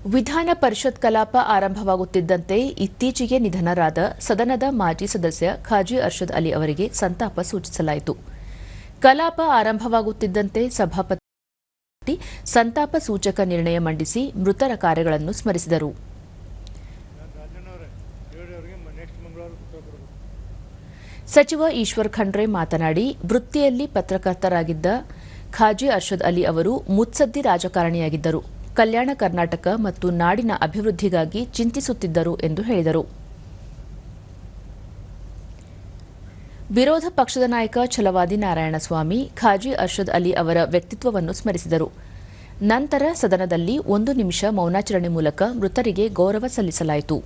ವಿಧಾನ ಪರಿಷತ್ ಕಲಾಪ ಆರಂಭವಾಗುತ್ತಿದ್ದಂತೆ ಇತ್ತೀಚೆಗೆ ನಿಧನರಾದ ಸದನದ ಮಾಜಿ ಸದಸ್ಯ ಖಾಜಿ ಅರ್ಷದ್ ಅಲಿ ಅವರಿಗೆ ಸಂತಾಪ ಸೂಚಿಸಲಾಯಿತು. ಕಲಾಪ ಆರಂಭವಾಗುತ್ತಿದ್ದಂತೆ ಸಭಾಪತಿ ಸಂತಾಪ ಸೂಚಕ ನಿರ್ಣಯ ಮಂಡಿಸಿ ಮೃತರ ಕಾರ್ಯಗಳನ್ನು ಸ್ಮರಿಸಿದರು. ಸಚಿವ ಈಶ್ವರ್ ಖಂಡ್ರೆ ಮಾತನಾಡಿ, ವೃತ್ತಿಯಲ್ಲಿ ಪತ್ರಕರ್ತರಾಗಿದ್ದ ಖಾಜಿ ಅರ್ಷದ್ ಅಲಿ ಅವರು ಮುತ್ಸದ್ದಿ ರಾಜಕಾರಣಿಯಾಗಿದ್ದರು. ಕಲ್ಯಾಣ ಕರ್ನಾಟಕ ಮತ್ತು ನಾಡಿನ ಅಭಿವೃದ್ಧಿಗಾಗಿ ಚಿಂತಿಸುತ್ತಿದ್ದರು ಎಂದು ಹೇಳಿದರು. ವಿರೋಧ ಪಕ್ಷದ ನಾಯಕ ಛಲವಾದಿ ನಾರಾಯಣಸ್ವಾಮಿ ಖಾಜಿ ಅರ್ಷದ್ ಅಲಿ ಅವರ ವ್ಯಕ್ತಿತ್ವವನ್ನು ಸ್ಮರಿಸಿದರು. ನಂತರ ಸದನದಲ್ಲಿ 1 ನಿಮಿಷ ಮೌನಾಚರಣೆ ಮೂಲಕ ಮೃತರಿಗೆ ಗೌರವ ಸಲ್ಲಿಸಲಾಯಿತು.